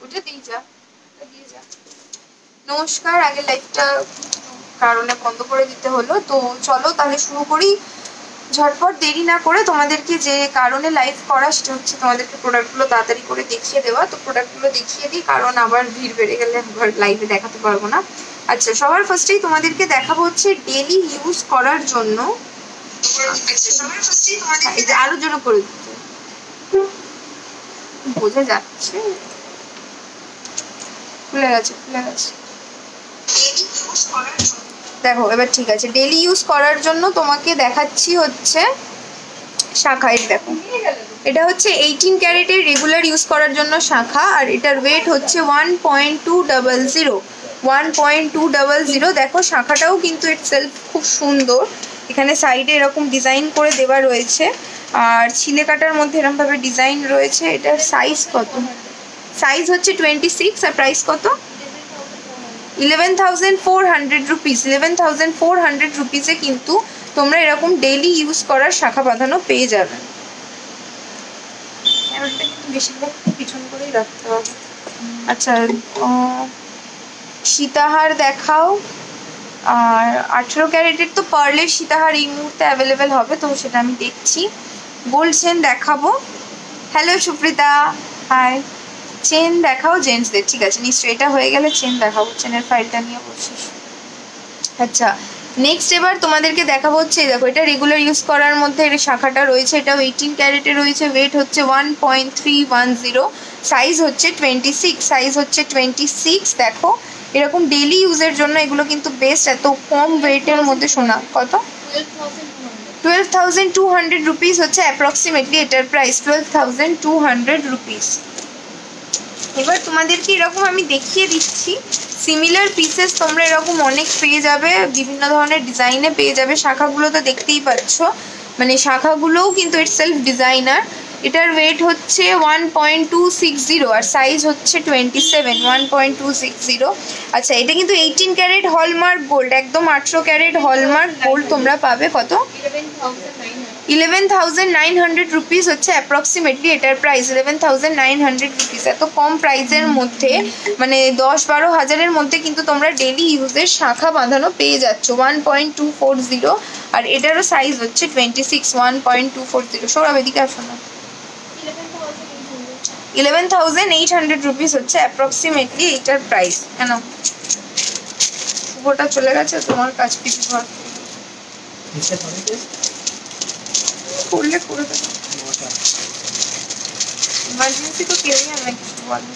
ওটা দিয়ে যা। নমস্কার, আগে লাইভটা কারণে বন্ধ করে দিতে হলো। তো চলো তাহলে শুরু করি ঝটপট, দেরি না করে। তোমাদেরকে যে কারণে লাইভ করা সেটা হচ্ছে তোমাদেরকে প্রোডাক্টগুলো তাড়াতাড়ি করে দেখিয়ে দেওয়া। তো প্রোডাক্টগুলো দেখিয়ে দিই, কারণ আবার ভিড় বেড়ে গেলে আবার লাইভে দেখাতে পারবো না। আচ্ছা, সবার ফার্স্টেই তোমাদেরকে দেখাবো হচ্ছে ডেলি ইউজ করার জন্য। আরো জন্য করে দিতে বোঝা যাচ্ছে, খুলে গেছে। দেখো এবার ঠিক আছে। ডেলি ইউজ করার জন্য তোমাকে দেখাচ্ছি হচ্ছে শাখা। এটা দেখো, এটা হচ্ছে 18 ক্যারেটের রেগুলার ইউজ করার জন্য শাখা, আর এটার ওয়েট হচ্ছে 1.200। 1.200। দেখো শাখাটাও কিন্তু ইটসেলফ খুব সুন্দর। এখানে সাইডে এরকম ডিজাইন করে দেওয়া রয়েছে, আর ছিলে কাটার মধ্যে এরকম ভাবে ডিজাইন রয়েছে। এটার সাইজ কত? সাইজ হচ্ছে 26। আর প্রাইস কত? 11,400 রুপিস। 11,400 রুপিসে কিন্তু তোমরা এরকম ডেইলি ইউজ করার শাখা বাঁধানো পেয়ে যাবে। ক্যামেরাটা কিন্তু বেশিরভাগ পিছন করেই রাখতে হবে। আচ্ছা, সীতাহার দেখাও। আর 18 ক্যারেটের তো পার্লের সীতাহার এই মুহূর্তে অ্যাভেলেবেল হবে, তো সেটা আমি দেখছি। গোল্ড চেন দেখাবো। Hello Suprita, hi. চেন দেখাও জেন্টসদের। ঠিক আছে, নিশ্চয়ই এটা হয়ে গেলে চেন দেখাবো। চেনের ফাইলটা নিয়ে বসিস। আচ্ছা, নেক্সট এবার তোমাদেরকে দেখাবো হচ্ছে, দেখো এটা রেগুলার ইউজ করার মধ্যে এর শাখাটা রয়েছে। এটাও 18 ক্যারেটে রয়েছে। ওয়েট হচ্ছে 1.310। সাইজ হচ্ছে 26। সাইজ হচ্ছে 26। দেখো এরকম ডেইলি ইউজের জন্য এগুলো কিন্তু বেস্ট। এত কম ওয়েটের মধ্যে। শোনা কত? 12,200 রুপিস হচ্ছে অ্যাপ্রক্সিমেটলি এটার প্রাইস। 12,200 রুপিস। এবার তোমাদেরকে এরকম আমি দেখিয়ে দিচ্ছি সিমিলার পিসেস তোমরা এরকম অনেক পেয়ে যাবে, বিভিন্ন ধরনের ডিজাইনে পেয়ে যাবে। শাখাগুলো তো দেখতেই পাচ্ছ, মানে শাখাগুলোও কিন্তু ইটসেলফ ডিজাইনার। এটার ওয়েট হচ্ছে 1.260 আর সাইজ হচ্ছে 27। 1.260। আচ্ছা, এটা কিন্তু 18 ক্যারেট হলমার্ক গোল্ড, একদম 18 ক্যারেট হলমার্ক গোল্ড তোমরা পাবে। কত? 11,900 রুপিস হচ্ছে অ্যাপ্রক্সিমেটলি এটার প্রাইস। 11,900 রুপিস। এত কম প্রাইসের মধ্যে, মানে 10-12 হাজারের মধ্যে কিন্তু তোমরা ডেইলি ইউজের শাখা বাঁধানো পেয়ে যাচ্ছ। 1.240 আর এটারও সাইজ হচ্ছে 26। 1.240। সৌরভ এদিকে আসো না। 11,800 রুপিস হচ্ছে অ্যাপ্রক্সিমেটলি এটার প্রাইস। কেন শুভটা চলে গেছে তোমার কাছ থেকে? করলে করে দেবো, ইমার্জেন্সি তো কেউই আমাকে কিছু বলে।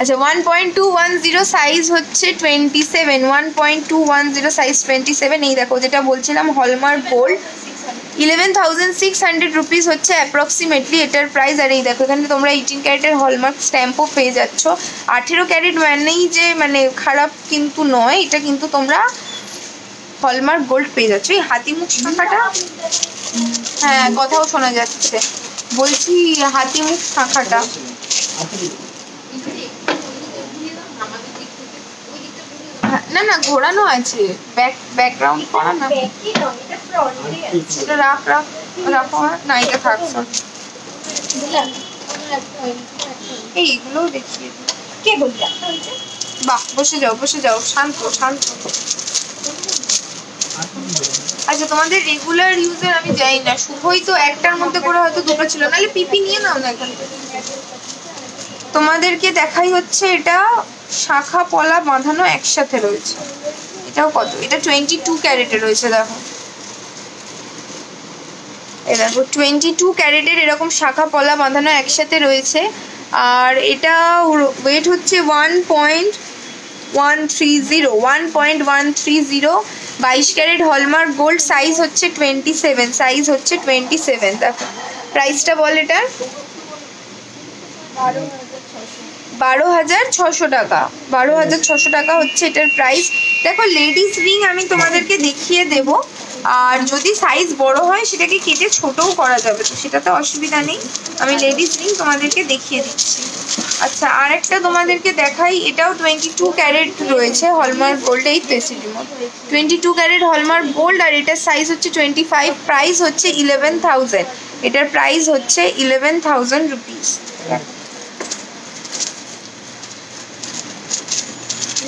আচ্ছা, 1.210 সাইজ হচ্ছে 27। 1.210 সাইজ 27। এই দেখো যেটা বলছিলাম হলমার্ক গোল্ড। 11,600 রুপিস হচ্ছে অ্যাপ্রক্সিমেটলি এটার প্রাইস। আর এই দেখো এখানে তোমরা 18 ক্যারেটের হলমার্ক স্ট্যাম্পও পেয়ে যাচ্ছ। 18 ক্যারেট মানেই যে মানে খারাপ কিন্তু নয়, এটা কিন্তু তোমরা হলমার্ক গোল্ড পেয়ে যাচ্ছ। এই হাতিমুখ শাখাটা, হ্যাঁ কথাও শোনা যাচ্ছে। বলছি হাতিমুখ শাখাটা না না ঘোরানো আছে, ব্যাকগ্রাউন্ড করা না। এটা রাখো না, এটা থাক। এইগুলোও দেখিয়ে দিই। কে বললি? বাহ, বসে যাও শান্ত। আচ্ছা, তোমাদের রেগুলার ইউজের আমি জানি না, শুভই তো একটার মধ্যে করে হয়তো দুটো ছিল, নাহলে পিপি নিয়ে নাও না এখান থেকে। তোমাদেরকে দেখাই হচ্ছে এটা শাখা পলা বাঁধানো একসাথে রয়েছে। এটাও কত? এটা 22 ক্যারেটে রয়েছে। দেখো এই দেখো 22 ক্যারেটের এরকম শাখা পলা বাঁধানো একসাথে রয়েছে। আর এটা ওয়েট হচ্ছে 1.130। 1.130 22 ক্যারেট হলমার্ক গোল্ড। সাইজ হচ্ছে 27। সাইজ হচ্ছে 27। দেখো প্রাইসটা বল এটার। 12,600 টাকা। 12,600 টাকা হচ্ছে এটার প্রাইস। দেখো লেডিস রিং আমি তোমাদেরকে দেখিয়ে দেব, আর যদি সাইজ বড় হয় সেটাকে কেটে ছোটও করা যাবে, তো সেটাতে অসুবিধা নেই। আমি লেডিস রিং তোমাদেরকে দেখিয়ে দিচ্ছি। আচ্ছা, আর একটা তোমাদেরকে দেখাই। এটাও 22 ক্যারেট রয়েছে হলমার্ক গোল্ড। এই পেসিটির মধ্যে 22 ক্যারেট হলমার্ক গোল্ড, আর এটার সাইজ হচ্ছে 25। প্রাইস হচ্ছে 11,000। এটার প্রাইস হচ্ছে 11,000 রুপিস।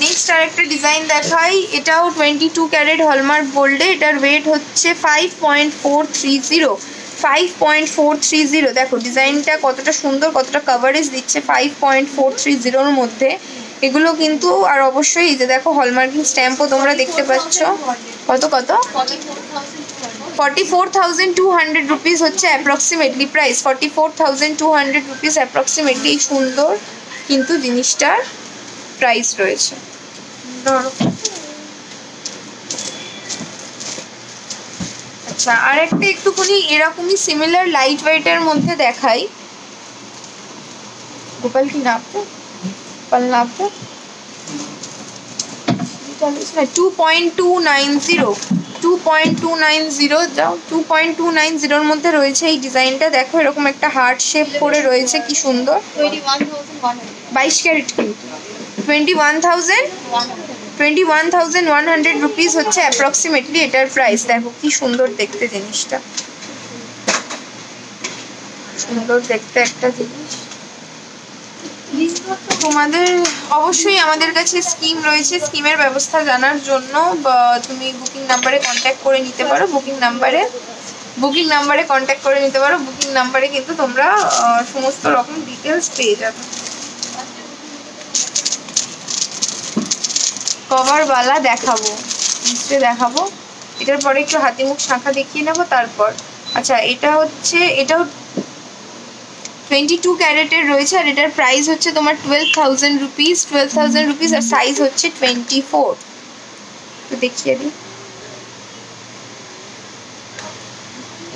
নেক্সট আরেকটা ডিজাইন দেখাই, এটাও 22 ক্যারেট হলমার্ক গোল্ডে, এটার ওয়েট হচ্ছে 5.430। 5.430, দেখো ডিজাইনটা কতটা সুন্দর, কতটা কভারেজ দিচ্ছে 5.430-র মধ্যে। এগুলো কিন্তু আর অবশ্যই এই যে দেখো হলমার্কিং স্ট্যাম্পও তোমরা দেখতে পাচ্ছ। কত 44,200 রুপিস হচ্ছে অ্যাপ্রক্সিমেটলি প্রাইস। 44,200 রুপিস অ্যাপ্রক্সিমেটলি সুন্দর কিন্তু জিনিসটার প্রাইস রয়েছে। আচ্ছা, আর একটা একটুখানি এরকমই সিমিলার লাইট ওয়েটের মধ্যে দেখাই। গোপাল কি নাপবে? গোপাল নাপবে 2.290 যাও। 2.290-র মধ্যে রয়েছে এই ডিজাইনটা। দেখো এরকম একটা হার্ট শেপ করে রয়েছে, কি সুন্দর। 22 ক্যারেট কিন্তু 21,100 রুপিস হচ্ছে অ্যাপ্রক্সিমেটলি এটার প্রাইস। দেখো কি সুন্দর দেখতে জিনিসটা, সুন্দর দেখতে একটা জিনিস। তোমাদের অবশ্যই আমাদের কাছে স্কিম রয়েছে, স্কিমের ব্যবস্থা জানার জন্য তুমি বুকিং নাম্বারে কন্ট্যাক্ট করে নিতে পারো। বুকিং নাম্বারে কন্ট্যাক্ট করে নিতে পারো। বুকিং নাম্বারে কিন্তু তোমরা সমস্ত রকম ডিটেলস পেয়ে যাবে। কভারওয়ালা দেখাবো, নিশ্চয়ই দেখাবো। এটার পরে একটু হাতিমুখ শাঁখা দেখিয়ে নেবো তারপর। আচ্ছা, এটাও 22 ক্যারেটের রয়েছে আর এটার প্রাইস হচ্ছে তোমার 12,000 রুপিস। 12,000 রুপিস আর সাইজ হচ্ছে 24। তো দেখিয়ে দিই।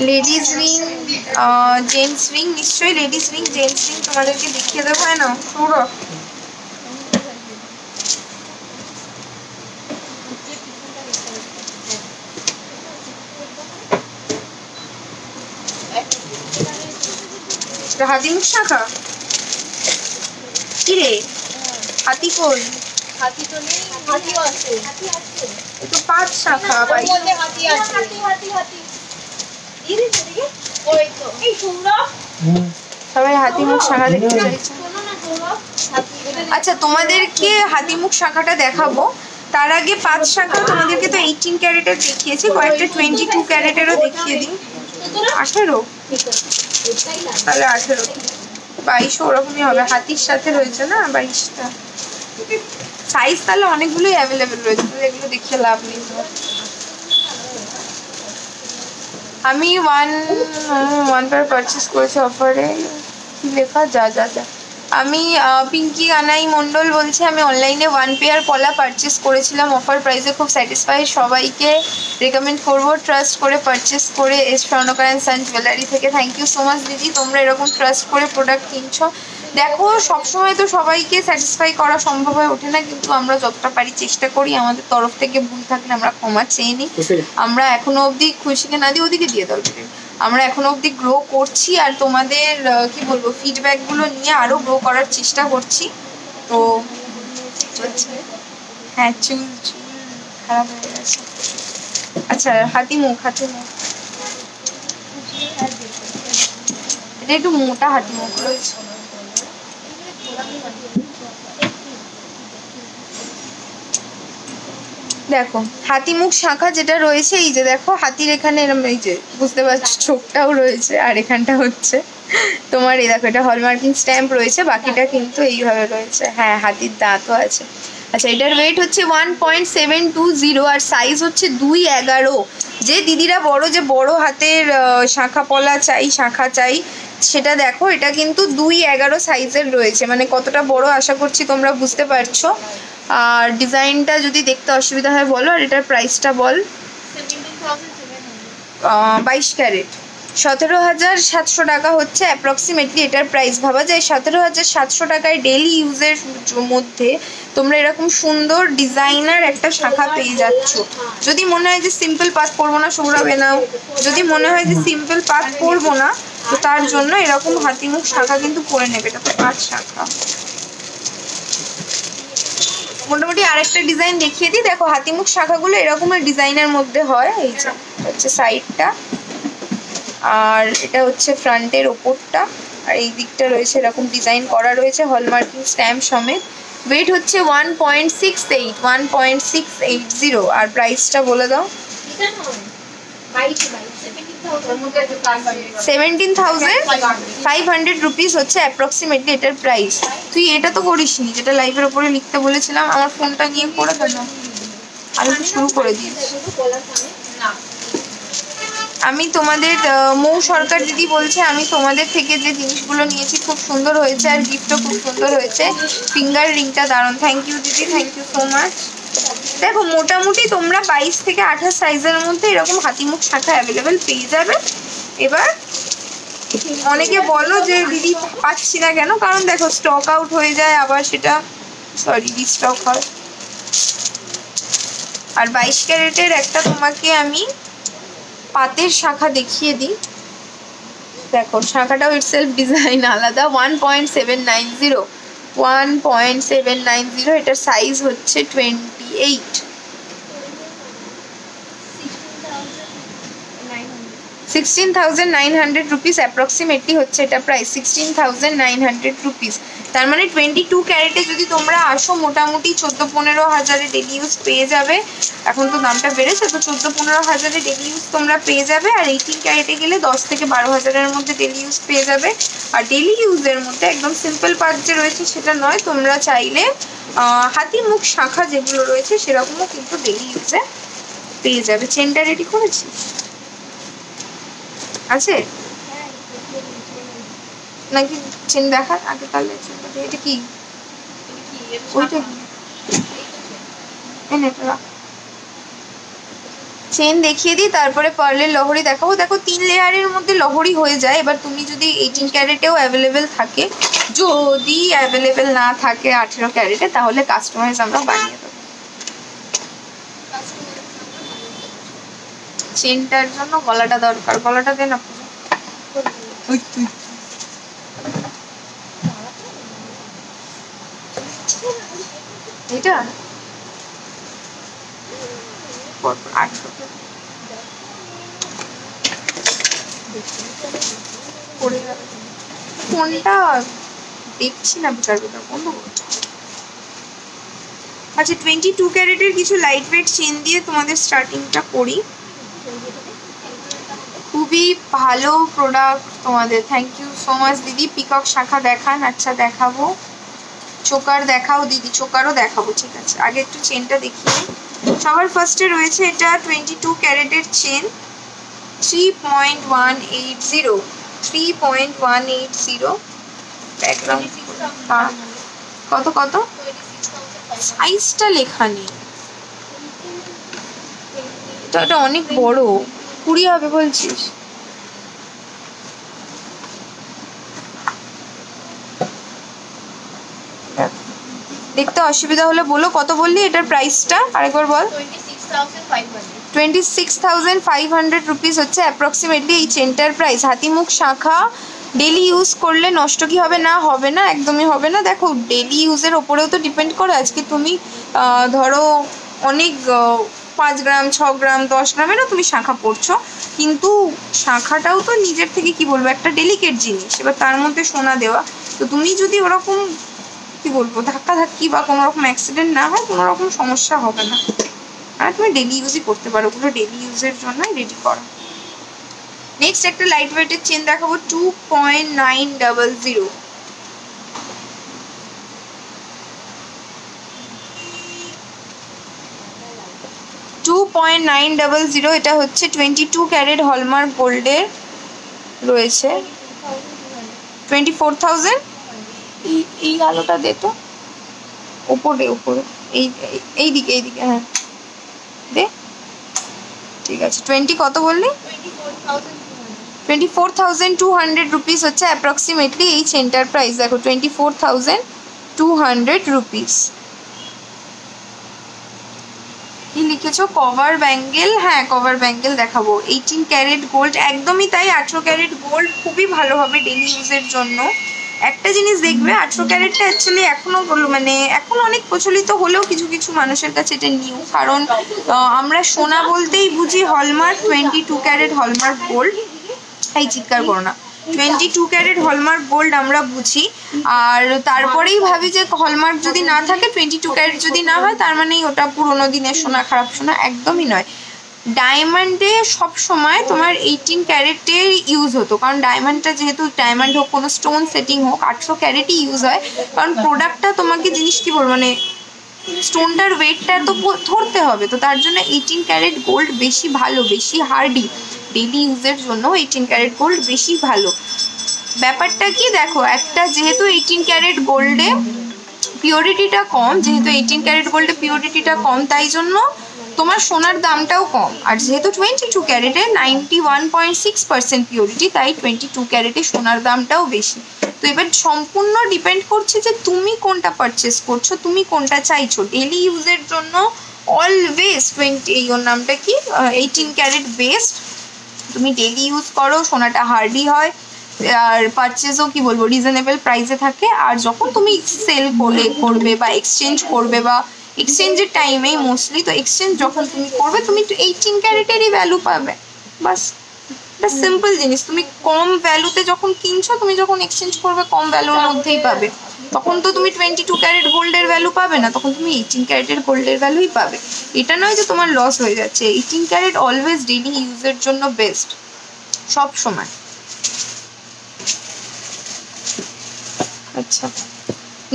লেডিস রিং, জেন্টস রিং, নিশ্চয়ই লেডিস রিং জেন্টস রিং তোমাদেরকে দেখিয়ে দেবো। হ্যাঁ না সৌরভ, হাতিমুখ শাঁখা কি রে? হাতি কই? হাতি তো নেই, হাতিও আছে। তো 5 শাঁখা ভাই। হাতি আছে, হাতি এই রে এদিকে, ওই তো এই সৌরভ সবাই হাতিমুখ শাঁখা দেখতে চাইছে। আচ্ছা, তোমাদেরকে হাতিমুখ শাঁখাটা দেখাবো। তার আগে 5 শাঁখা তোমাদেরকে তো 18 ক্যারেটের দেখিয়েছি, কয়েকটা 22 ক্যারেটেরও দেখিয়ে দিই। 18, তাহলে 18, 22 ওরকমই হবে। হাতির সাথে রয়েছে না 22টা সাইজ, তাহলে অনেকগুলোই অ্যাভেলেবেল রয়েছে, এগুলো দেখতে লাভ নেই। আমি ওয়ান পেয়ার পারচেস করেছি অফারে। কি লেখা? যা আমি পিঙ্কি কানাই মণ্ডল বলছি। আমি অনলাইনে 1 পেয়ার পলা পারচেস করেছিলাম অফার প্রাইসে, খুব স্যাটিসফাই। সবাইকে রেকমেন্ড করবো ট্রাস্ট করে পারচেস করে এস স্বর্ণকার অ্যান্ড সান জুয়েলারি থেকে। থ্যাংক ইউ সো মাচ দিদি, তোমরা এরকম ট্রাস্ট করে প্রোডাক্ট কিনছো। দেখো সবসময় তো সবাইকে স্যাটিসফাই করা সম্ভব হয়ে ওঠে না, কিন্তু আমরা যতটা পারি চেষ্টা করি। আমাদের তরফ থেকে ভুল থাকলে আমরা ক্ষমা চেয়ে নিই। আমরা এখনো অবধি খুশিকে না দিয়ে ওদিকে দিয়ে দাও, আমরা এখনো অবধি গ্রো করছি আর তোমাদের কি বলবো ফিডব্যাকগুলো নিয়ে আরও গ্রো করার চেষ্টা করছি। তো হ্যাঁ, চুল খারাপ হয়ে গেছে। আচ্ছা, হাতিমুখ এটা একটু মোটা হাতিমুখ রয়েছে। দেখো হাতিমুখ শাঁখা যেটা রয়েছে, এই যে দেখো হাতির এখানে এরকম এই যে বুঝতে পারছো চোখটাও রয়েছে, আর এখানটা হচ্ছে তোমার এই দেখো এটা হলমার্কিং স্ট্যাম্প রয়েছে, বাকিটা কিন্তু এইভাবে রয়েছে। হ্যাঁ, হাতির দাঁতও আছে। আচ্ছা, এটার ওয়েট হচ্ছে 1.720 আর সাইজ হচ্ছে 2.11। যে দিদিরা বড় হাতের শাঁখা পলা চাই, শাঁখা চাই, সেটা দেখো এটা কিন্তু 2.11 সাইজের রয়েছে। মানে কতটা বড় আশা করছি তোমরা বুঝতে পারছো। আর ডিজাইনটা যদি দেখতে অসুবিধা হয় বলো, আর এটার প্রাইসটা বল। 22 ক্যারেট 17,700 টাকা হচ্ছে অ্যাপ্রক্সিমেটলি এটার প্রাইস। ভাবা যায় 17,700 টাকায় ডেইলি ইউজের মধ্যে তোমরা এরকম সুন্দর ডিজাইনার একটা শাঁখা পেয়ে যাচ্ছ। যদি মনে হয় যে সিম্পল পাত পরবো না, সৌরভে নাও। যদি মনে হয় যে সিম্পল পাত পরবো না, তো তার জন্য এরকম হাতিমুখ শাঁখা কিন্তু পরে নেবে। এটা তো 5 শাঁখা। মোটামুটি আরেকটা ডিজাইন দেখিয়ে দিই। দেখো হাতিমুখ শাখাগুলো এরকমের ডিজাইনের মধ্যে হয়। এই যে হচ্ছে সাইডটা, আর এটা হচ্ছে ফ্রন্টের ওপরটা, আর এই দিকটা রয়েছে এরকম ডিজাইন করা রয়েছে হলমার্কিং স্ট্যাম্প সমেত। ওয়েট হচ্ছে 1.68 আর প্রাইসটা বলে দাও। 17,500 রুপিস হচ্ছে অ্যাপ্রক্সিমেটলি এটার প্রাইস। তুই এটা তো করিসনি যেটা লাইভের ওপরে লিখতে বলেছিলাম, আমার ফোনটা নিয়ে করে দেবো। আমি তো শুরু করে দিয়েছি। আমি তোমাদের মৌ সরকার দিদি বলছে আমি তোমাদের থেকে যে জিনিসগুলো নিয়েছি খুব সুন্দর হয়েছে, আর গিফটও খুব সুন্দর হয়েছে। ফিঙ্গার রিংটা দারুণ। থ্যাংক ইউ দিদি, থ্যাংক ইউ সো মাচ। দেখো মোটামুটি তোমরা 22 থেকে 28 সাইজের মধ্যে এরকম হাতিমুখ শাখা অ্যাভেলেবেল পেয়ে যাবে। এবার অনেকে বলো যে দিদি পাচ্ছি না কেন, কারণ দেখো স্টক আউট হয়ে যায়, আবার সেটা রিস্টক হয়। আর 22 ক্যারেটের একটা তোমাকে আমি পাতের শাখা দেখিয়ে দিই। দেখো শাখাটাও ইটসেলফ ডিজাইন আলাদা। 1.790 এটার সাইজ হচ্ছে 28। 16,900 রুপিস অ্যাপ্রক্সিমেটলি হচ্ছে এটা প্রাইস। 16,900 রুপিস। তার মানে 22 ক্যারেটে যদি তোমরা আসো মোটামুটি 14-15 হাজারে ডেলি ইউজ পেয়ে যাবে। এখন তো দামটা বেড়েছে, তো 14-15 হাজারে ডেলি ইউজ তোমরা পেয়ে যাবে। আর 18 ক্যারেটে গেলে 10 থেকে 12 হাজারের মধ্যে ডেলি ইউজ পেয়ে যাবে। আর ডেলি ইউজের মধ্যে একদম সিম্পল পার্ট যে রয়েছে সেটা নয়, তোমরা চাইলে হাতিমুখ শাখা যেগুলো রয়েছে সেরকমও কিন্তু ডেলি ইউজে পেয়ে যাবে। চেনটা রেডি করেছিস? আছে নাকি? চেন দেখা আগে তাহলে। এটা কি? ওইটা কি? চেন দেখিয়ে দিই, তারপরে পার্লের লহরি দেখাবো। দেখো 3 লেয়ারের মধ্যে লহরি হয়ে যায়। এবার তুমি যদি 18 ক্যারেটেও অ্যাভেলেবেল থাকে, যদি অ্যাভেলেবেল না থাকে 18 ক্যারেটে, তাহলে কাস্টমাইজ আমরা বানিয়ে দেবো। চেনটার জন্য গলাটা দরকার, গলাটা দে না। এটা 800 ফোনটা দেখছি না, বেকার বেকার বন্ধ করছি। আচ্ছা 22 ক্যারেটের কিছু লাইট ওয়েট চেন দিয়ে তোমাদের স্টার্টিংটা করি। খুবই ভালো প্রোডাক্ট তোমাদের। থ্যাংক ইউ সো মাচ দিদি। পিকক শাখা দেখান। আচ্ছা দেখাবো। চোকার দেখাও দিদি, চোকারও দেখাবো। ঠিক আছে, আগে একটু চেনটা দেখিয়ে। সবার ফার্স্টে রয়েছে এটা 22 ক্যারেটের চেন, 3.180 ব্যাকগ্রাউন্ড। কত কত? সাইজটা লেখা নেই। এটা অনেক বড়, 20 হবে বলছিস? দেখতে অসুবিধা হলে বলো। কত বললি এটার প্রাইসটা আরেকবার বল। 26,500 রুপিস হচ্ছে অ্যাপ্রক্সিমেটলি এই চেনটার প্রাইস। হাতিমুখ শাখা ডেলি ইউজ করলে নষ্ট কি হবে না? হবে না, একদমই হবে না। দেখো ডেলি ইউজের ওপরেও তো ডিপেন্ড করে। আজকে তুমি ধরো অনেক 5 গ্রাম 6 গ্রাম 10 গ্রামেরও তুমি শাখা পড়ছো, কিন্তু শাখাটাও তো নিজের থেকে কি বলবো একটা ডেলিকেট জিনিস। এবার তার মধ্যে সোনা দেওয়া, তো তুমি যদি ওরকম কি বলবো ধাক্কাধাক্কি বা কোনো রকম অ্যাক্সিডেন্ট না হয়, কোনো রকম সমস্যা হবে না। আর তুমি ডেলি ইউজই করতে পারো, ওগুলো ডেলি ইউজের জন্যই রেডি করা। নেক্সট একটা লাইট ওয়েটের চেন দেখাবো 2.900। এটা হচ্ছে 22 ক্যারেট হলমার্ক গোল্ডের রয়েছে। 24,000। এই আলোটা দে তো, ওপরে ওপরে এইদিকে হ্যাঁ দে। ঠিক আছে 20 কত বললি? 24,200 রুপিস হচ্ছে অ্যাপ্রক্সিমেটলি এই চেনটার প্রাইস। দেখো 24,200 রুপিস। কি লিখেছো? Cover bangle. হ্যাঁ কভার ব্যাঙ্গেল দেখাবো। 18 ক্যারেট গোল্ড, একদমই তাই। 18 ক্যারেট গোল্ড খুবই ভালো হবে ডেলি ইউজের জন্য। একটা জিনিস দেখবে 18 ক্যারেটটা অ্যাকচুয়ালি এখনো মানে এখন অনেক প্রচলিত হলেও কিছু কিছু মানুষের কাছে এটা নিউ, কারণ আমরা সোনা বলতেই বুঝি হলমার্ক 22 ক্যারেট হলমার্ক গোল্ড। এই চিৎকার করো না। 22 ক্যারেট হলমার্ক গোল্ড আমরা বুঝি, আর তারপরেই ভাবি যে হলমার্ক যদি না থাকে, 22 ক্যারেট যদি না হয়, তার মানে ওটা পুরোনো দিনের সোনা, খারাপ সোনা, একদমই নয়। ডায়মন্ডে সব সময় তোমার 18 ক্যারেটের ইউজ হতো, কারণ ডায়মন্ডটা যেহেতু ডায়মন্ড হোক, কোনো স্টোন সেটিং হোক, 800 ক্যারেটই ইউজ হয়, কারণ প্রোডাক্টটা তোমাকে জিনিস কি বলবো মানে স্টোনটার ওয়েটটা তো ধরতে হবে, তো তার জন্য 18 ক্যারেট গোল্ড বেশি ভালো, বেশি হার্ডি, ডেইলি ইউজের জন্য 18 ক্যারেট গোল্ড বেশি ভালো। ব্যাপারটা কি দেখো, একটা যেহেতু 18 ক্যারেট গোল্ডে পিওরিটিটা কম, যেহেতু 18 ক্যারেট গোল্ডে পিওরিটিটা কম, তাই জন্য তোমার সোনার দামটাও কম। আর যেহেতু 22 ক্যারেটে 91.6% পিওরিটি, তাই 22 ক্যারেটে সোনার দামটাও বেশি। তো এবার সম্পূর্ণ ডিপেন্ড করছে যে তুমি কোনটা পারচেস করছো, তুমি কোনটা চাইছো। ডেইলি ইউজের জন্য অলওয়েজ ওর নামটা কি 18 ক্যারেট বেস্ট। তুমি ডেইলি ইউজ করো, সোনাটা হার্ডি হয়, আর পারচেজও কি বলবো রিজনেবল প্রাইসে থাকে। আর যখন তুমি সেল করবে বা এক্সচেঞ্জ করবে, বা এক্সচেঞ্জের টাইমেই মোস্টলি, তো এক্সচেঞ্জ যখন তুমি করবে, তুমি 18 ক্যারেটেরই ভ্যালু পাবে, বাস। এটা সিম্পল জিনিস। তুমি কম ভ্যালুতে যখন কিনছো, তুমি যখন এক্সচেঞ্জ করবে কম ভ্যালুর মধ্যেই পাবে, তখন তো তুমি 22 ক্যারেট গোল্ডের ভ্যালু পাবে না, তখন তুমি 18 ক্যারেটের গোল্ডের ভ্যালুই পাবে। এটা নয় যে তোমার লস হয়ে যাচ্ছে। 18 ক্যারেট অলওয়েজ ডেইলি ইউজের জন্য বেস্ট, সব সময়। আচ্ছা,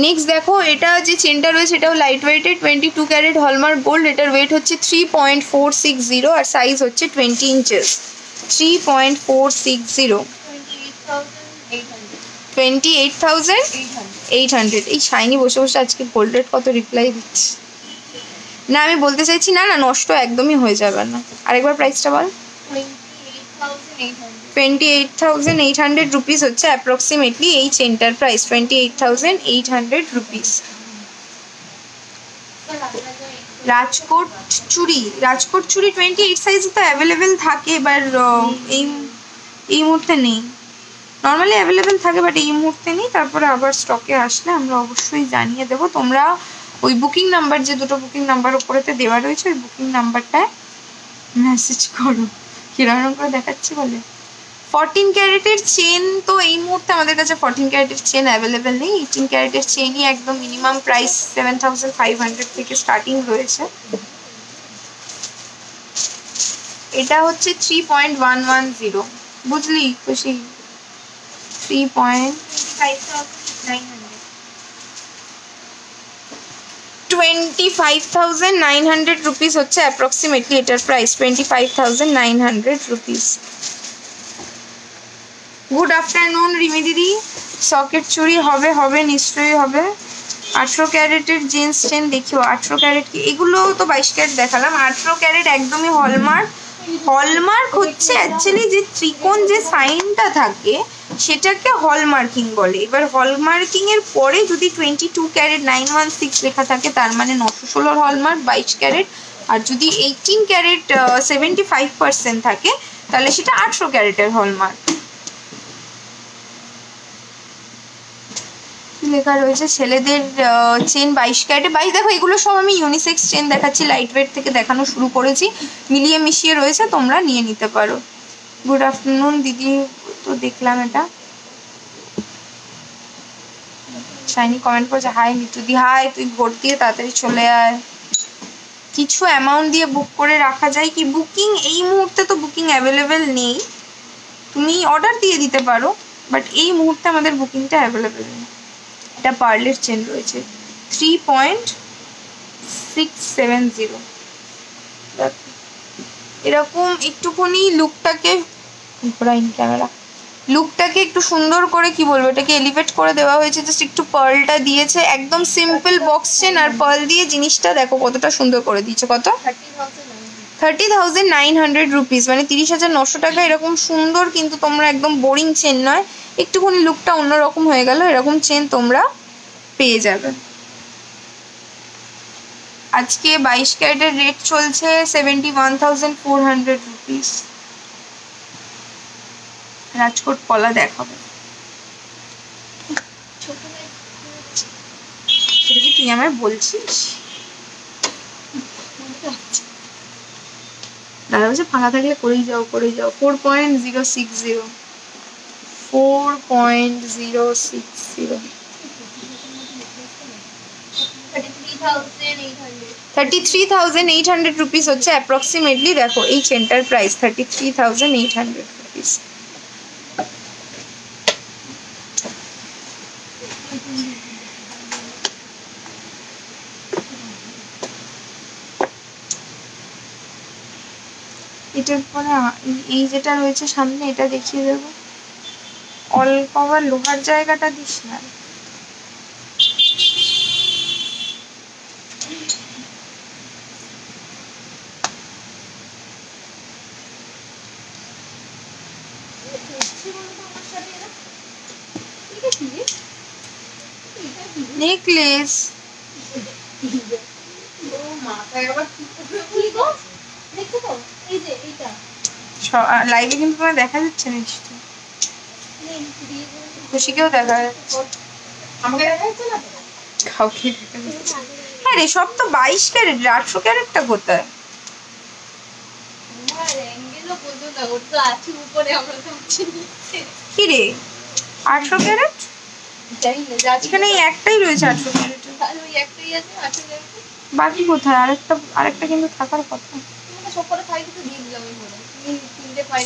নেক্সট দেখো, এটা যে চেনটা রয়েছে এটাও light weighted, 22 carat hallmark gold. এটার ওয়েট হচ্ছে 3.460 আর সাইজ হচ্ছে 20 ইঞ্চেস। 3.460, 28,800। এই শাইনি বসে বসে আজকে গোল্ড রেট কত রিপ্লাই দিচ্ছে। না, আমি বলতে চাইছি না না, নষ্ট একদমই হয়ে যাবে না। আরেকবার প্রাইসটা বল। 28,800 রুপিস হচ্ছে অ্যাপ্রক্সিমেটলি এই চেনটার প্রাইস, 28,800 রুপিস। রাজকোট চুড়ি, 28 সাইজে তো অ্যাভেলেবেল থাকে, এবার এই মুহূর্তে নেই। নর্মালি অ্যাভেলেবেল থাকে, বাট এই মুহূর্তে নেই। তারপরে আবার স্টকে আসলে আমরা অবশ্যই জানিয়ে দেবো। তোমরা ওই বুকিং নাম্বার, যে দুটো বুকিং নাম্বার ওপরেতে দেওয়া রয়েছে, ওই বুকিং নাম্বারটায় মেসেজ করো। কিরকম করে দেখাচ্ছি বলে। 14 ক্যারেটের চেন তো এই মুহূর্তে আমাদের কাছে 14 ক্যারেটের চেন অ্যাভেলেবেল নেই। 18 ক্যারেটের চেনই একদম মিনিমাম প্রাইস 7,500 থেকে স্টার্টিং রয়েছে। এটা হচ্ছে 3.110, বুঝলি খুশি? 25,900 রুপিস হচ্ছে অ্যাপ্রক্সিমেটলি এটার price, 25,900 rupees. Good afternoon Rimi দিদি। সকেট চুড়ি হবে নিশ্চয়ই হবে। 18 ক্যারেটের জিন্স চেন দেখিও। 18 ক্যারেট কি? এগুলো তো 22 ক্যারেট দেখালাম। 18 ক্যারেট একদমই হলমার্ক। হলমার্ক হচ্ছে অ্যাকচুয়ালি যে ত্রিকোণ যে সাইনটা থাকে সেটাকে হলমার্কিং বলে। এবার হলমার্কিং এর পরে যদি 22 ক্যারেট 916 লেখা থাকে, তার মানে 916 হলমার্ক 22 ক্যারেট। আর যদি 18 ক্যারেট 75% থাকে, তাহলে সেটা 18 ক্যারেটের হলমার্ক। লেখা রয়েছে ছেলেদের চেন 22 ক্যারেটে। 22 দেখো, এগুলো সব আমি ইউনিসেক্স চেন দেখাচ্ছি, লাইট ওয়েট থেকে দেখানো শুরু করেছি, মিলিয়ে মিশিয়ে রয়েছে, তোমরা নিয়ে নিতে পারো। গুড আফটারনুন দিদি, তো দেখলাম এটা। শাইনি কমেন্ট করছে, হাই মিতুদি। হাই, তুই ভোট দিয়ে তাড়াতাড়ি চলে আয়। কিছু অ্যামাউন্ট দিয়ে বুক করে রাখা যায় কি? বুকিং এই মুহূর্তে তো বুকিং অ্যাভেলেবেল নেই, তুমি অর্ডার দিয়ে দিতে পারো, বাট এই মুহূর্তে আমাদের বুকিংটা অ্যাভেলেবেল নেই। এটা পার্লের চেন রয়েছে 3.670। এরকম একটুখানি লুকটাকে একটু সুন্দর করে কি বলবো, এটাকে এলিভেট করে দেওয়া হয়েছে, জাস্ট একটু পার্লটা দিয়েছে। একদম সিম্পল বক্স চেন আর পার্ল দিয়ে জিনিসটা দেখো কতটা সুন্দর করে দিয়েছে। কত? 30,900 রুপিস, মানে 30,900 টাকা। এরকম সুন্দর, কিন্তু তোমরা একদম বোরিং চেন নয়, একটুখানি লুকটা অন্যরকম হয়ে গেল, এরকম চেন তোমরা পেয়ে যাবে। আজকে 22 ক্যারেটের রেট চলছে 71,400 রুপিস। রাজকোট পলা দেখাবো, সেটা কি তুই আমায় বলছিস? দাদা বলছে ফাঁকা থাকলে করেই যাও। 4.060 4.060 33,800 রুপিস হচ্ছে অ্যাপ্রক্সিমেটলি। দেখো এই চেনটার প্রাইস 33,800 রুপিস। এটার পরে এই যেটা রয়েছে সামনে এটা দেখিয়ে দেবো। অল কভার লোহার জায়গাটা দিস না। নেকলেস লাইভে কিন্তু তোমার দেখা যাচ্ছে নিশ্চয়ই, খুশিকেও দেখা যাচ্ছে, আমাকে দেখা যাচ্ছে না, কাউকে দেখা যাচ্ছে। হ্যাঁ রে, সব তো 22 ক্যারেট, 800 ক্যারেটটা কোথায়? কি রে 800 ক্যারেট? এখানে একটাই রয়েছে 800 ক্যারেট, বাকি কোথায়? আরেকটা কিন্তু থাকার কথা।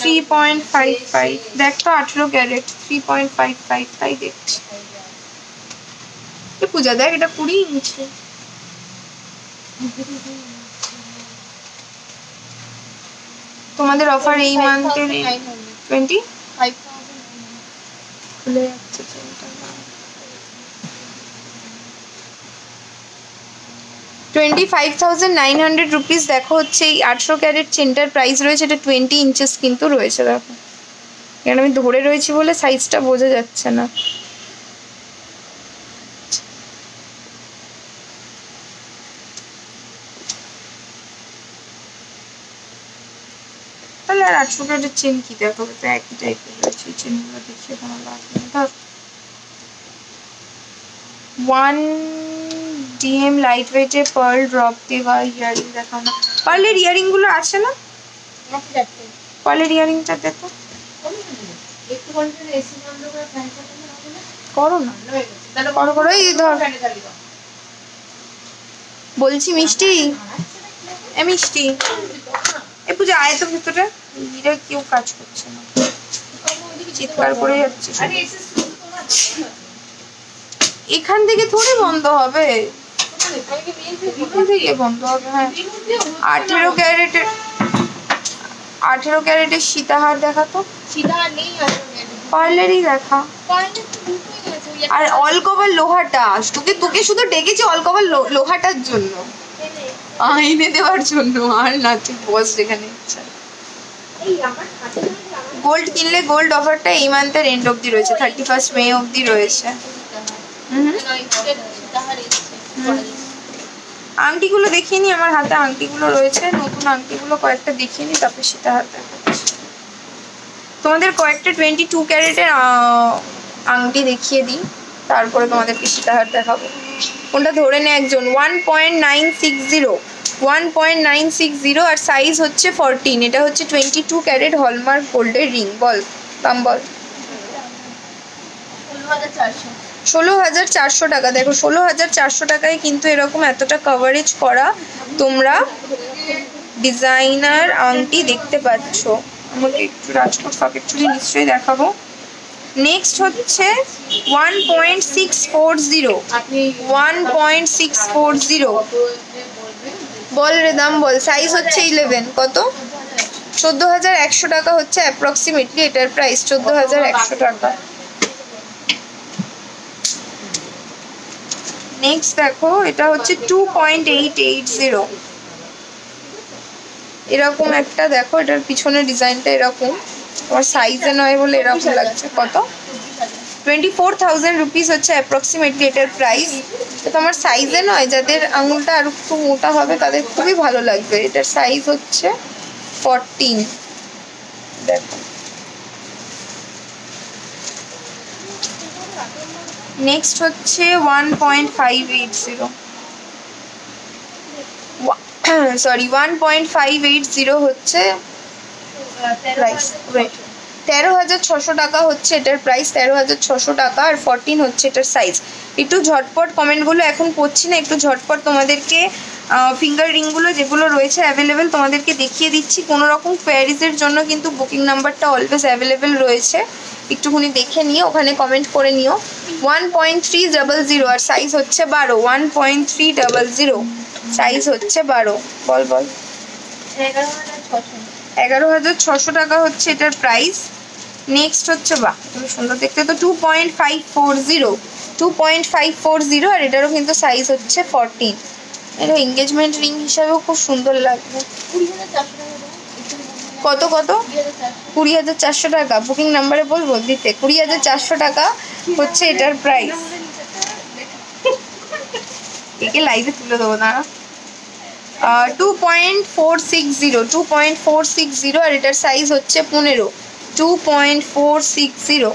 3.55 দেখ তো 18 ক্যারেট 3.55 তাই দেখছি। পূজা দেখ এটা 20 ইঞ্চি। তোমাদের অফার এই মান্থের 25,900 রুপিস। দেখো হচ্ছে এই 800 ক্যারেট চেনটার প্রাইস রয়েছে, এটা 20 ইঞ্চেস কিন্তু রয়েছে। দেখো এখানে আমি ধরে রয়েছি বলে সাইজটা বোঝা যাচ্ছে না। তাহলে আর 800 ক্যারেটের চেন কি দেখো, তো একই টাইপের রয়েছে চেনগুলো, দেখিয়ে তোমার লাগবে। ধর 1 DM লাইট ওয়েটে পার্ল ড্রপ দেওয়া ইয়ারিং দেখাও না। পার্লের ইয়ারিং গুলো আছে না? পার্লের ইয়ারিংটা দেখো, করো না, করো এই ধর বলছি। মিষ্টি এ মিষ্টি, এ পূজা আয় তো ভিতরে, এরা কেউ কাজ করছে না, চিৎকার করে যাচ্ছে। এখান থেকে থোড়ি বন্ধ হবে, থেকে বন্ধ হবে। হ্যাঁ 18 ক্যারেটের সীতাহার দেখা তো। সীতাহার নেই, পার্লারই দেখা। আর অল কভার লোহাটা, তোকে শুধু ডেকেছি অল কভার লোহাটার জন্য, আইনে দেওয়ার জন্য, আর না তুই বস যেখানে ইচ্ছা। গোল্ড কিনলে গোল্ড অফারটা এই মান্থের এন্ড অবধি রয়েছে, 31 মে অবধি রয়েছে। আংটিগুলো দেখিয়ে নি, আমার হাতে আংটিগুলো রয়েছে, নতুন আংটিগুলো কয়েকটা দেখিয়ে নি, তারপরে সীতাহার দেখাচ্ছি তোমাদের। কয়েকটা 22 ক্যারেটের আংটি দেখিয়ে দিই, তারপরে তোমাদেরকে সীতাহার দেখাবো। কোনটা ধরে নে একজন। 1.960 আর সাইজ হচ্ছে 14। এটা হচ্ছে 22 ক্যারেট হলমার্ক গোল্ডের রিং। বল দাম বল। 16,400 টাকা। দেখো 16,400 টাকায় কিন্তু এরকম এতটা কভারেজ করা তোমরা ডিজাইনার আংটি দেখতে পাচ্ছ। আমাকে একটু রাজকোট পকেট চুড়ি নিশ্চয়ই দেখাবো। নেক্সট হচ্ছে 1.640 বল রে দাম বল। সাইজ হচ্ছে 11। কত? 14,100 টাকা হচ্ছে অ্যাপ্রক্সিমেটলি এটার প্রাইস, 14,100 টাকা। নেক্সট দেখো এটা হচ্ছে 2.880 এরকম একটা। দেখো এটার পিছনের ডিজাইনটা এরকম, তোমার সাইজে নয় বলে এরকম লাগছে। কত? 24,000 রুপিস হচ্ছে অ্যাপ্রক্সিমেটলি এটার প্রাইস। তো তোমার সাইজে নয়, যাদের আঙুলটা আর একটু মোটা হবে তাদের খুবই ভালো লাগবে। এটার সাইজ হচ্ছে 14। দেখো নেক্সট হচ্ছে 1.580 হচ্ছে প্রাইস। ওয়েট 13,600 টাকা হচ্ছে এটার প্রাইস, 13,600 টাকা। আর 14 হচ্ছে এটার সাইজ। একটু ঝটপট কমেন্টগুলো এখন পড়ছি না, একটু ঝটপট তোমাদেরকে ফিঙ্গার রিংগুলো যেগুলো রয়েছে অ্যাভেলেবেল তোমাদেরকে দেখিয়ে দিচ্ছি। কোনো রকম কোয়ারিজের জন্য কিন্তু বুকিং নাম্বারটা অলওয়েজ অ্যাভেলেবেল রয়েছে, একটুখানি দেখে নিও, ওখানে কমেন্ট করে নিও। 1.300 আর সাইজ হচ্ছে 12। 1.300 সাইজ হচ্ছে 12। বল 11,600 টাকা হচ্ছে এটার প্রাইস। নেক্সট হচ্ছে বাহ খুবই সুন্দর দেখতে তো 2.540 আর এটারও কিন্তু সাইজ হচ্ছে 14। এটা এঙ্গেজমেন্ট রিং হিসাবেও খুব সুন্দর লাগবে। কত 20,400 টাকা। বুকিং নাম্বারে বলবো দিতে, 20,400 টাকা হচ্ছে এটার প্রাইস। একে লাইভে তুলে দেবো না। 2.460 আর এটার সাইজ হচ্ছে 15। 2.460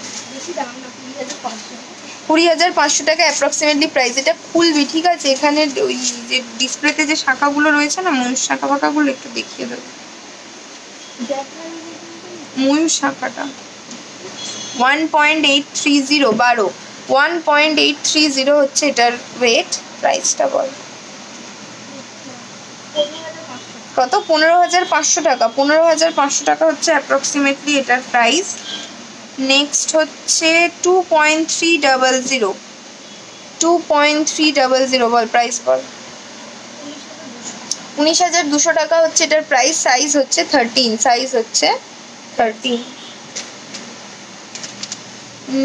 20,500 টাকা অ্যাপ্রক্সিমেটলি প্রাইস। এটা খুলবি ঠিক আছে, এখানে ওই যে ডিসপ্লেতে যে শাখাগুলো রয়েছে না, ময়ূর শাখা ফাঁকাগুলো একটু দেখিয়ে দেবো। ময়ূর শাখাটা 1.830 12। 1.830 হচ্ছে এটার ওয়েট। প্রাইসটা বল কত? 15,500 টাকা। 15,500 টাকা হচ্ছে অ্যাপ্রক্সিমেটলি এটার প্রাইস। নেক্সট হচ্ছে 2.300। 2.300 বল প্রাইস বল। 19,200 টাকা হচ্ছে এটার প্রাইস। সাইজ হচ্ছে 13। সাইজ হচ্ছে 13।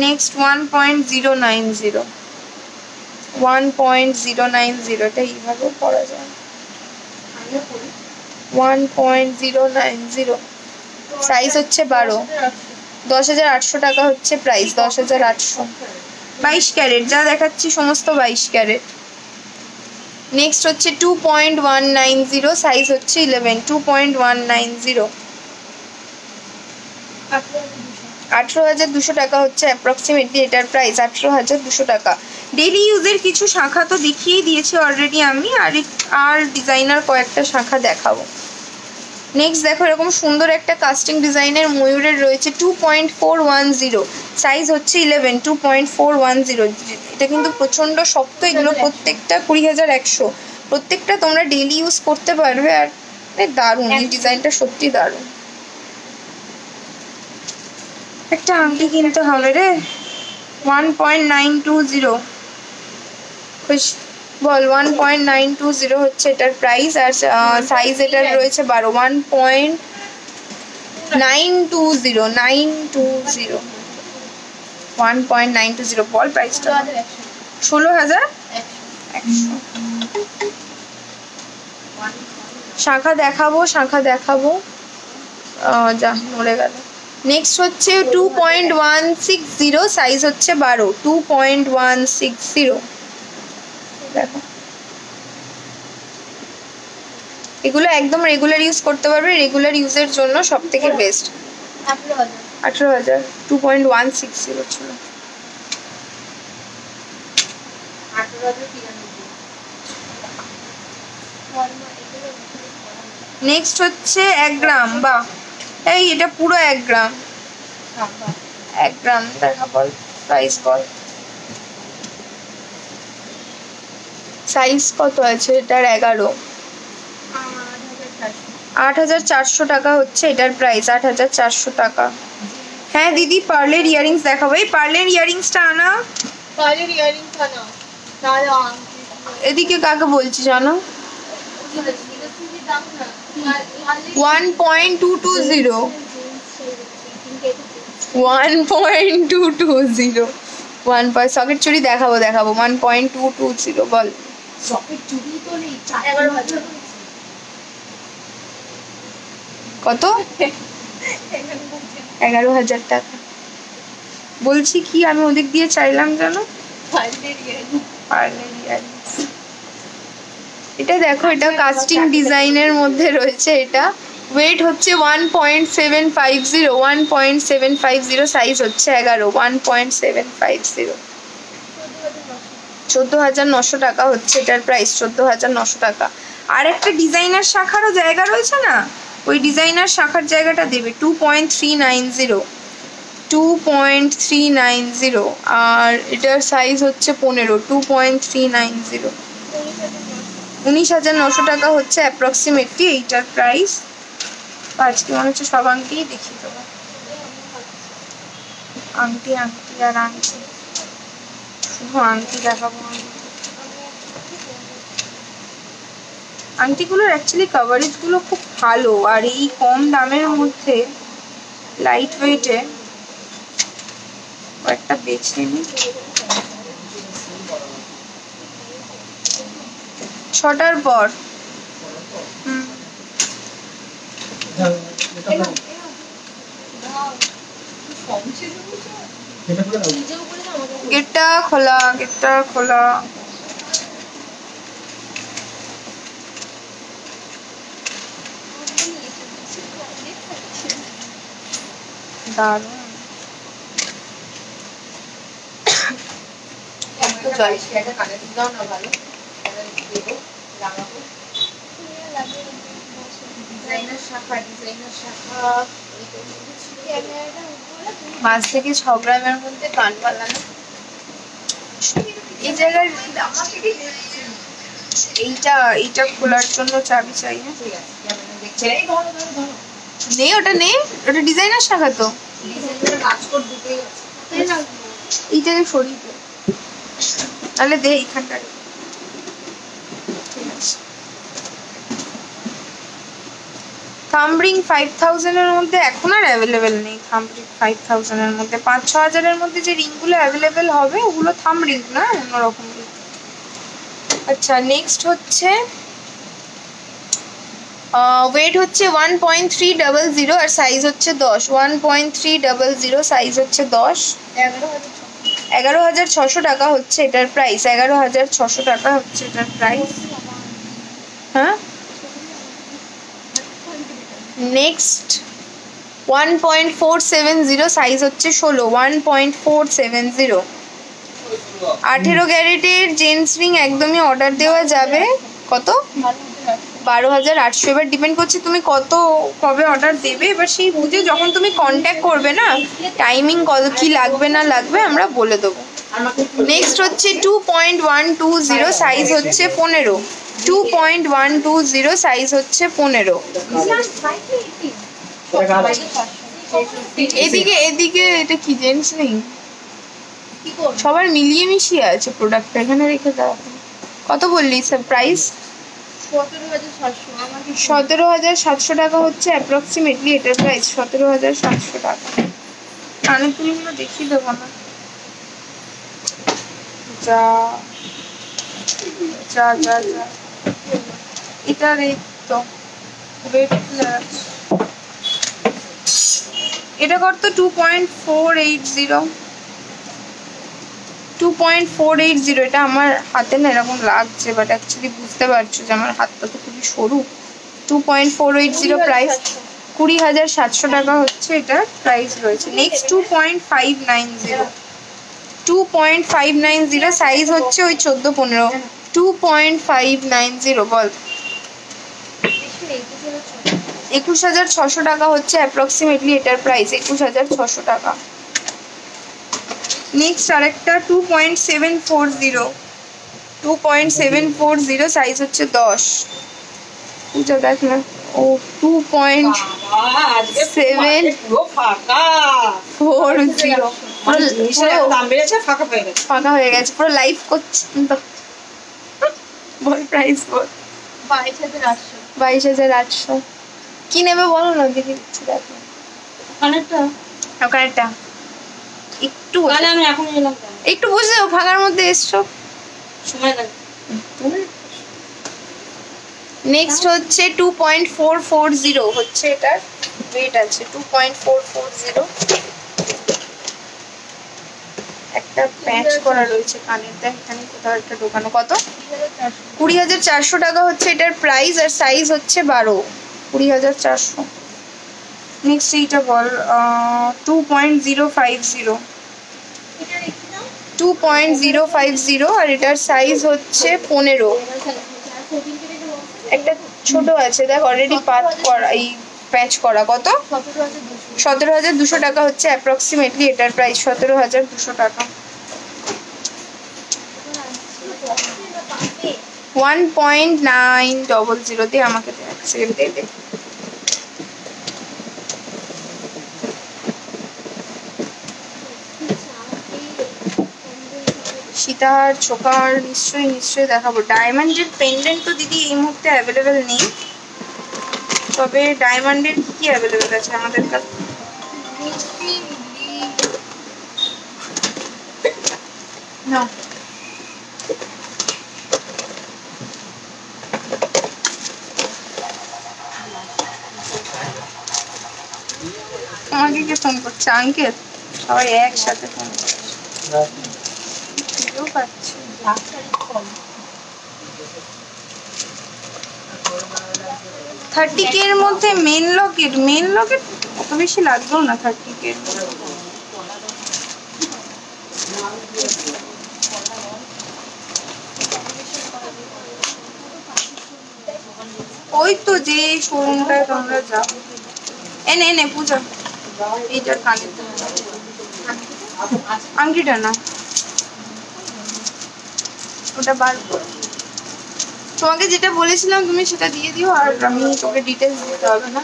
নেক্সট 1.090। 1.090 এটা এইভাবে পড়া যায়। 1.090 সাইজ হচ্ছে 12। 10,800 টাকা হচ্ছে প্রাইস। 10,800। 22 ক্যারেট যা দেখাচ্ছি সমস্ত 22 ক্যারেট। নেক্সট হচ্ছে 2.190 সাইজ হচ্ছে 11। 2.190 18,200 টাকা হচ্ছে অ্যাপ্রক্সিমেটলি এটার প্রাইস। 18,200 টাকা। ডেইলি ইউজের কিছু শাখা তো দেখিয়েই দিয়েছি অলরেডি আমি, আর ডিজাইনার কয়েকটা শাখা দেখাবো। নেক্সট দেখো এরকম সুন্দর একটা কাস্টিং ডিজাইনের ময়ূরের রয়েছে 2.410 সাইজ হচ্ছে 11। 2.410 এটা কিন্তু প্রচণ্ড শক্ত। এগুলো প্রত্যেকটা 20,100। প্রত্যেকটা তোমরা ডেইলি ইউজ করতে পারবে। আর দারুণ, এই ডিজাইনটা সত্যি দারুণ। একটা আংটি কিনতে হবে রে। 1.920 বল। 1.920 হচ্ছে এটার প্রাইস। আর সাইজ এটার রয়েছে 12। 1.920 1.920 বল প্রাইসটা। 16,100। শাখা দেখাবো যা মরে গেল। নেক্সট হচ্ছে 2.160 সাইজ হচ্ছে 12। 2.160 দেখো এগুলো একদম রেগুলার ইউজ করতে পারবে। রেগুলার ইউজের জন্য সব থেকে বেস্ট। 18,000। 2.160 ছিল। নেক্সট হচ্ছে 1 গ্রাম। বাহ এই এটা পুরো 1 গ্রাম। 1 গ্রাম দেখা বল প্রাইস বল। সাইজ কত আছে এটার? 11। 8,400 টাকা হচ্ছে এটার প্রাইস। 8,400 টাকা। হ্যাঁ দিদি পার্লের ইয়ারিংস দেখাবো। এই পার্লের ইয়ারিংসটা আনা। এদিকে কাকে বলছি জানো? 1.220 1.220 সকেট চুড়ি দেখাবো 1.220 বল। কত? 11,000 টাকা। বলছি কি আমি ওদিক দিয়ে চাইলাম জানো পার্লের ইয়ারিংস। এটা দেখো এটা কাস্টিং ডিজাইনের মধ্যে রয়েছে। এটা ওয়েট হচ্ছে 1.750 1.750 সাইজ হচ্ছে 11। 1.750 14,900 টাকা হচ্ছে এটার প্রাইস। 14,900 টাকা। আর একটা ডিজাইনার শাখারও জায়গা রয়েছে না, ওই ডিজাইনার শাখার জায়গাটা দেবে। 2.390 2.390 আর এটার সাইজ হচ্ছে 15 2.390 19,900 টাকা হচ্ছে অ্যাপ্রক্সিমেটলি এইটার প্রাইস। আজকে মনে হচ্ছে সব আংটিই দেখিয়ে দেবো, আংটি আংটি আর আংটি, শুধু আংটি দেখাবো। আংটিগুলোর অ্যাকচুয়ালি কভারেজগুলো খুব ভালো, আর এই কম দামের মধ্যে লাইট ওয়েটে একটা বেছে নিই। 6টার পর গেটটা খোলা, গেটটা খোলা। দারুণ। মাছ থেকে 6 গ্রামের মধ্যে কান বালানো। এই জায়গায় এইটা খোলার জন্য চাবি চাই। নেই, ওটা নেই, ওটা ডিজাইনার শাখা তো। এইটাকে সরিয়ে দে, তাহলে দে এইখানটা। ঠিক আছে, থাম্বরিং 5000 এর মধ্যে এখন আর অ্যাভেলেবেল নেই। থাম্বরিং 5000 এর মধ্যে 5-6 হাজারের মধ্যে যে রিংগুলো অ্যাভেলেবেল হবে ওগুলো থাম্বরিং না, অন্যরকম। আচ্ছা, নেক্সট হচ্ছে ওয়েট হচ্ছে 1.300 আর সাইজ হচ্ছে 10। 1.300 সাইজ হচ্ছে 10। 11,600 টাকা হচ্ছে এটার প্রাইস। 11,600 টাকা হচ্ছে এটার প্রাইস। হ্যাঁ, নেক্সট 1.470 সাইজ হচ্ছে 16। 1.470 18 ক্যারেটের জেন্টস রিং একদমই অর্ডার দেওয়া যাবে। কত? 12,800। এবার ডিপেন্ড করছে তুমি কবে অর্ডার দেবে। এবার সেই বুঝে যখন তুমি কন্ট্যাক্ট করবে না, টাইমিং কি লাগবে না লাগবে আমরা বলে দেবো। নেক্সট হচ্ছে 2.120 সাইজ হচ্ছে 15। 2.120 সাইজ হচ্ছে 15। এদিকে এটা কি জেন্টস রিং? সবার মিলিয়ে মিশিয়ে আছে প্রোডাক্টটা, এখানে রেখে দাও। কত বললি স্যার প্রাইস? 17,700 টাকা হচ্ছে অ্যাপ্রক্সিমেটলি এটার প্রাইস। 17,700 টাকা। কানের তুলিগুলো দেখিয়ে দেবো না? যা যা যা যা, এটা রেট তো রেট এটা করতো 2.480। 2.480। এটা আমার হাতে না এরকম লাগছে, বাট অ্যাকচুয়ালি বুঝতে পারছো যে আমার হাতটা তো খুবই সরু। 2.480 প্রাইস। 20,700 টাকা হচ্ছে এটার প্রাইস রয়েছে। নেক্সট 2.590। 2.590 সাইজ হচ্ছে ওই 14-15। 2.590 বল। 21,600 টাকা হচ্ছে অ্যাপ্রক্সিমেটলি এটার প্রাইস। 21,600 টাকা। নেক্সট আরেকটা 2.740। 2.740 সাইজ হচ্ছে 10। পূজা দেখ না, ও 2.740 ফাঁকা হয়ে গেছে পুরো। লাইভ করছে তো। বল প্রাইস বল। 22,800। কি নেবে বলো না, দেখে দিচ্ছি। দেখো ওখানেরটা একটু একটু বুঝে যাও, ফাঁকার মধ্যে এসছো সময় লাগে। নেক্সট হচ্ছে 2.440 হচ্ছে এটার ওয়েট আছে। 2.440। একটা প্যাচ করা রয়েছে কানেরটা, এখানে কোথাও একটা ঢোকানো। কত? 20,400 টাকা হচ্ছে এটার প্রাইস, আর সাইজ হচ্ছে 12। 20,400। নেক্সট এইটা বল 2.050। 2.050 আর এটার সাইজ হচ্ছে 15। একটা ছোট আছে দেখ, অলরেডি পাত করা, এই প্যাচ করা। কত? 17,200 টাকা হচ্ছে অ্যাপ্রক্সিমেটলি এটার প্রাইস, 17,200 টাকা। 1.900 দিয়ে আমাকে এক সেকেন্ড দেবে। সীতাহার চোকার নিশ্চয়ই দেখাবো। ডায়মন্ডের পেন্ডেন্ট তো দিদি এই মুহূর্তে অ্যাভেলেবেল নেই, তবে ডায়মন্ডের কি অ্যাভেলেবেল আছে আমাদের কাছে? না, আমাকে কে ফোন করছে? আঙ্কেল, সবাই একসাথে ফোন করছে। 30K এর মধ্যে মেন লকেট অত বেশি লাগবেও না 30K এর মধ্যে। ওই তো যে শোরুমটায় তোমরা যাও। এনে পূজা এইটা কানে, আংটিটা না, ওটা বার করো। তোমাকে যেটা বলেছিলাম তুমি সেটা দিয়ে দিও, আর আমি তোকে ডিটেলস দিতে হবে না।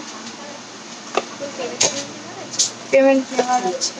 পেমেন্ট নেওয়ার আছে।